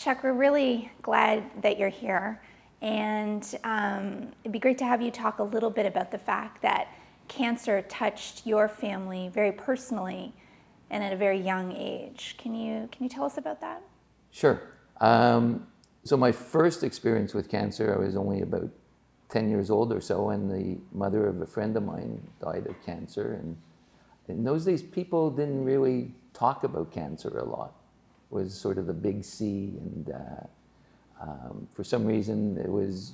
Chuck, we're really glad that you're here, and it'd be great to have you talk a little bit about the fact that cancer touched your family very personally and at a very young age. Can you tell us about that? Sure. So my first experience with cancer, I was only about 10 years old or so, and the mother of a friend of mine died of cancer. And in those days, people didn't really talk about cancer a lot. It was sort of the big C, and for some reason, it was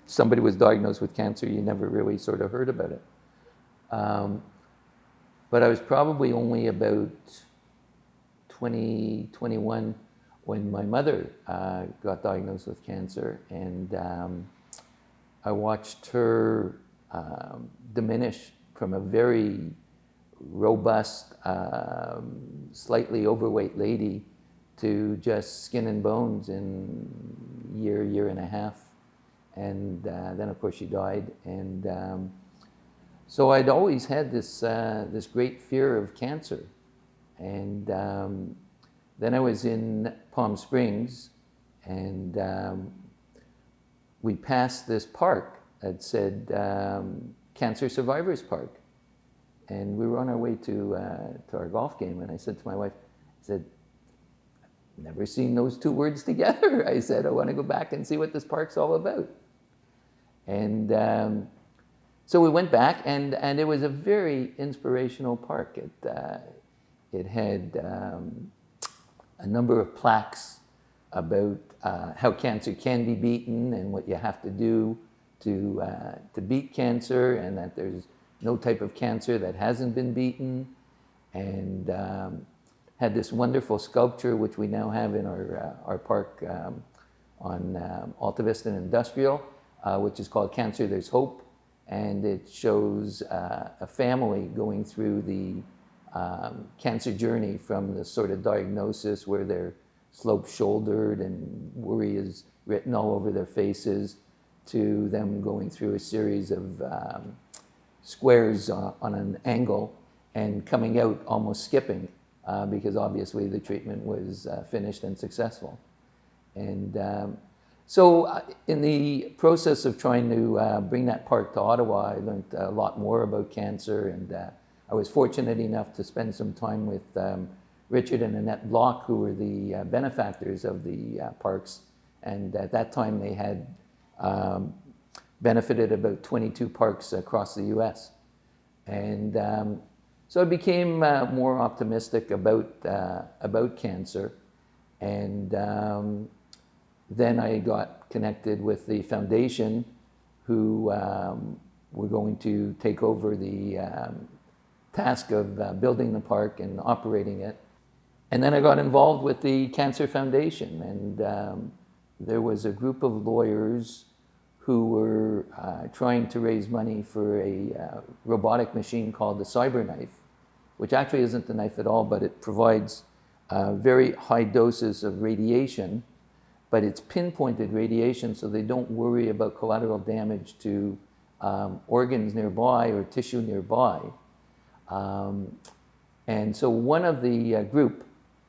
somebody was diagnosed with cancer, you never really sort of heard about it. But I was probably only about 20, 21 when my mother got diagnosed with cancer, and I watched her diminish from a very robust, slightly overweight lady to just skin and bones in a year and a half. And then of course she died. And so I'd always had this great fear of cancer. And then I was in Palm Springs, and we passed this park that said Cancer Survivors Park. And we were on our way to our golf game, and I said to my wife, I said, I've never seen those two words together. I said, I want to go back and see what this park's all about. And so we went back, and it was a very inspirational park. It had a number of plaques about how cancer can be beaten and what you have to do to beat cancer, and that there's no type of cancer that hasn't been beaten, and had this wonderful sculpture which we now have in our park on Alta Vista Industrial, which is called Cancer There's Hope, and it shows a family going through the cancer journey from the sort of diagnosis where they're slope-shouldered and worry is written all over their faces, to them going through a series of squares on an angle and coming out almost skipping because obviously the treatment was finished and successful. And so in the process of trying to bring that park to Ottawa, I learned a lot more about cancer, and I was fortunate enough to spend some time with Richard and Annette Block, who were the benefactors of the parks. And at that time, they had benefited about 22 parks across the US. And so I became more optimistic about cancer. And then I got connected with the foundation, who were going to take over the task of building the park and operating it. And then I got involved with the Cancer Foundation, and there was a group of lawyers who were trying to raise money for a robotic machine called the CyberKnife, which actually isn't a knife at all, but it provides very high doses of radiation, but it's pinpointed radiation, so they don't worry about collateral damage to organs nearby or tissue nearby. And so one of the group,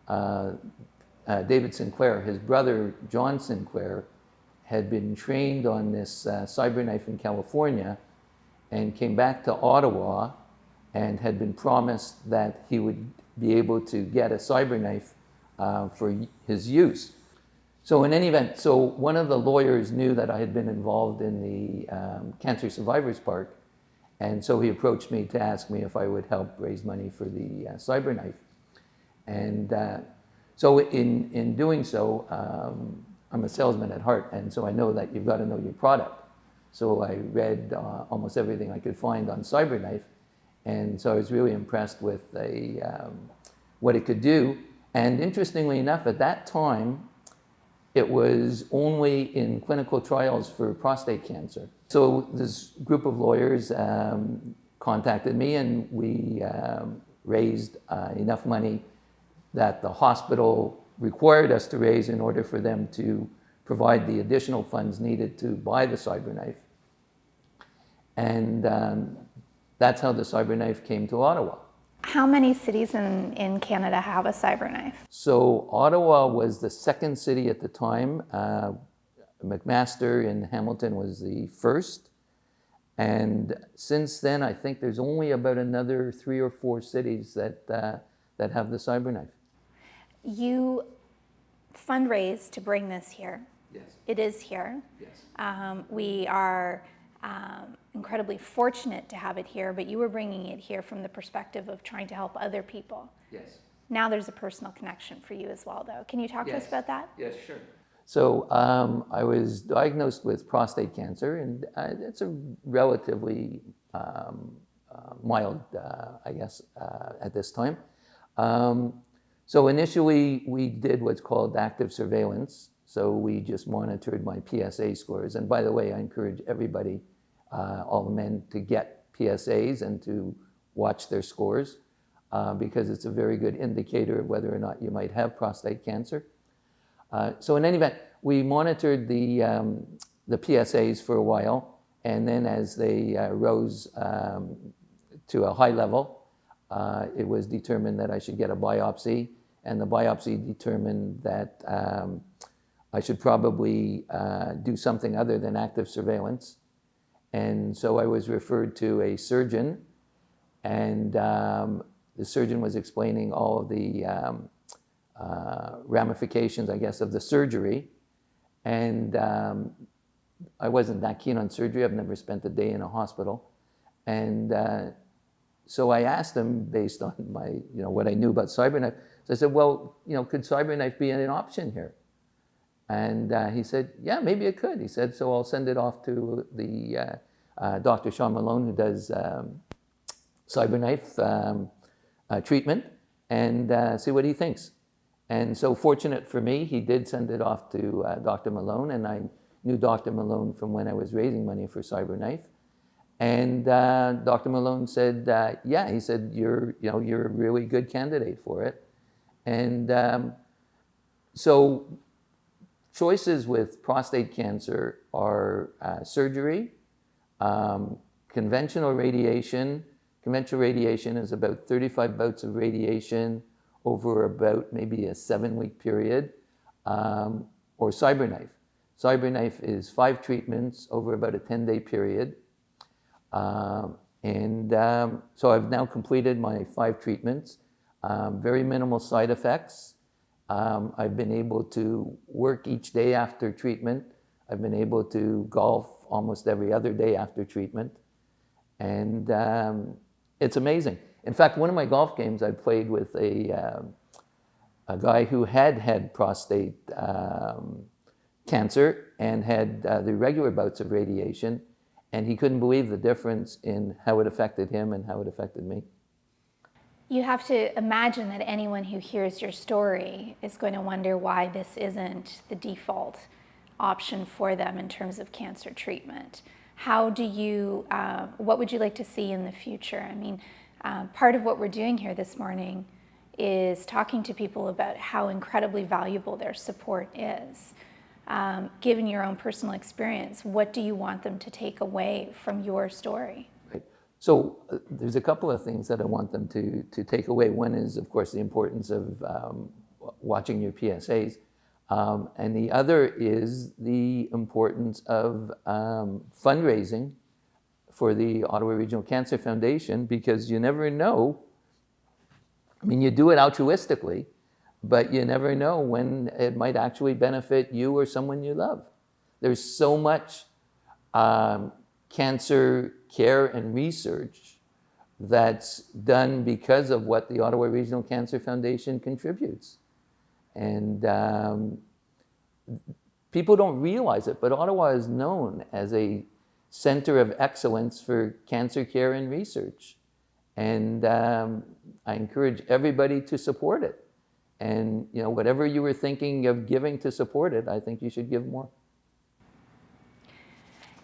David Sinclair, his brother John Sinclair, had been trained on this CyberKnife in California and came back to Ottawa and had been promised that he would be able to get a CyberKnife for his use. So in any event, so one of the lawyers knew that I had been involved in the Cancer Survivors Park, and so he approached me to ask me if I would help raise money for the CyberKnife. And so in doing so, I'm a salesman at heart, and so I know that you've got to know your product. So I read almost everything I could find on CyberKnife, and so I was really impressed with what it could do. And interestingly enough, at that time, it was only in clinical trials for prostate cancer. So this group of lawyers contacted me, and we raised enough money that the hospital required us to raise in order for them to provide the additional funds needed to buy the CyberKnife. And that's how the CyberKnife came to Ottawa. How many cities in Canada have a CyberKnife? So Ottawa was the second city at the time. McMaster in Hamilton was the first. And since then, I think there's only about another 3 or 4 cities that have the CyberKnife. You fundraised to bring this here. Yes. It is here. Yes. We are incredibly fortunate to have it here, but you were bringing it here from the perspective of trying to help other people. Yes. Now there's a personal connection for you as well, though. Can you talk to us about that? Yes, sure. So I was diagnosed with prostate cancer, and it's a relatively mild, I guess, at this time. So initially, we did what's called active surveillance. So we just monitored my PSA scores. And by the way, I encourage everybody, all the men, to get PSAs and to watch their scores because it's a very good indicator of whether or not you might have prostate cancer. So in any event, we monitored the PSAs for a while, and then as they rose to a high level, it was determined that I should get a biopsy, and the biopsy determined that I should probably do something other than active surveillance. And so I was referred to a surgeon, and the surgeon was explaining all of the ramifications, I guess, of the surgery. And I wasn't that keen on surgery. I've never spent a day in a hospital. And so I asked him, based on my, what I knew about CyberKnife, so I said, well, could CyberKnife be an option here? And he said, yeah, maybe it could. He said, so I'll send it off to the Dr. Sean Malone, who does CyberKnife treatment, and see what he thinks. And so fortunate for me, he did send it off to Dr. Malone, and I knew Dr. Malone from when I was raising money for CyberKnife. And Dr. Malone said, yeah, he said, you're a really good candidate for it. And so choices with prostate cancer are surgery, conventional radiation. Conventional radiation is about 35 bouts of radiation over about maybe a 7-week period, or CyberKnife. CyberKnife is 5 treatments over about a 10-day period. So I've now completed my 5 treatments, very minimal side effects. I've been able to work each day after treatment. I've been able to golf almost every other day after treatment. And it's amazing. In fact, one of my golf games, I played with a guy who had prostate cancer and had the regular bouts of radiation, and he couldn't believe the difference in how it affected him and how it affected me. You have to imagine that anyone who hears your story is going to wonder why this isn't the default option for them in terms of cancer treatment. How do you, what would you like to see in the future? I mean, part of what we're doing here this morning is talking to people about how incredibly valuable their support is. Given your own personal experience, what do you want them to take away from your story? Right. So there's a couple of things that I want them to take away. One is, of course, the importance of watching your PSAs. And the other is the importance of fundraising for the Ottawa Regional Cancer Foundation, because you never know. I mean, you do it altruistically, but you never know when it might actually benefit you or someone you love. There's so much cancer care and research that's done because of what the Ottawa Regional Cancer Foundation contributes. And people don't realize it, but Ottawa is known as a center of excellence for cancer care and research. And I encourage everybody to support it. And whatever you were thinking of giving to support it, I think you should give more.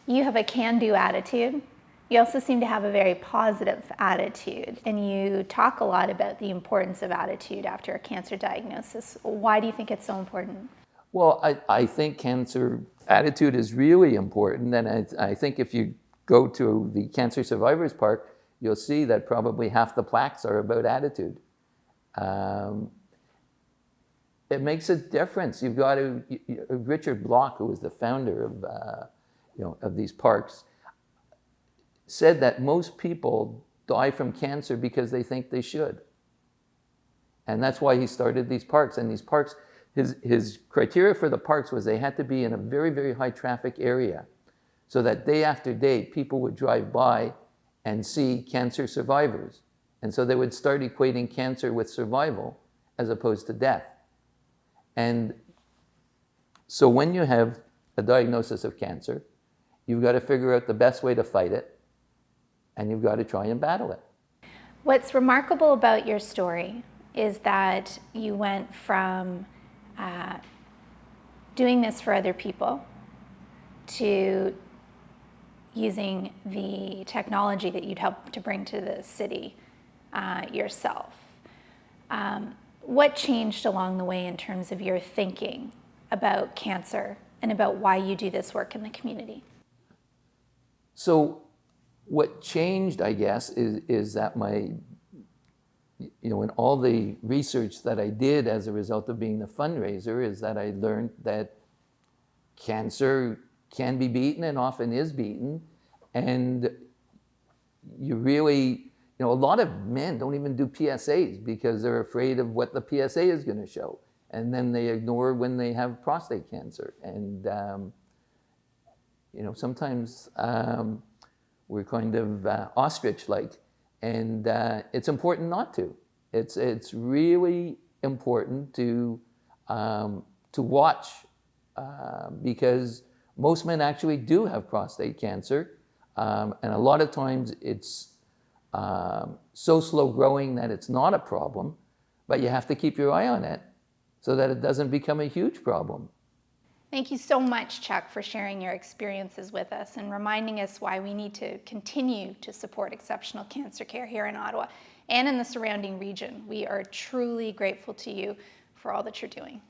You have a can-do attitude. You also seem to have a very positive attitude, and you talk a lot about the importance of attitude after a cancer diagnosis. Why do you think it's so important? Well, I think cancer attitude is really important, and I think if you go to the Cancer Survivors Park, you'll see that probably half the plaques are about attitude. It makes a difference. You've got to, Richard Block, who was the founder of, of these parks, said that most people die from cancer because they think they should. And that's why he started these parks. And these parks, his criteria for the parks was they had to be in a very, very high traffic area, so that day after day, people would drive by and see cancer survivors. And so they would start equating cancer with survival as opposed to death. And so when you have a diagnosis of cancer, you've got to figure out the best way to fight it, and you've got to try and battle it. What's remarkable about your story is that you went from doing this for other people to using the technology that you'd helped to bring to the city yourself. What changed along the way in terms of your thinking about cancer and about why you do this work in the community? So what changed, I guess, is that in all the research that I did as a result of being the fundraiser, is that I learned that cancer can be beaten and often is beaten. And you really, a lot of men don't even do PSAs because they're afraid of what the PSA is going to show. And then they ignore when they have prostate cancer. And, sometimes we're kind of ostrich-like. And it's important not to. It's really important to watch because most men actually do have prostate cancer. And a lot of times it's so slow growing that it's not a problem, but you have to keep your eye on it so that it doesn't become a huge problem. Thank you so much, Chuck, for sharing your experiences with us and reminding us why we need to continue to support exceptional cancer care here in Ottawa and in the surrounding region. We are truly grateful to you for all that you're doing.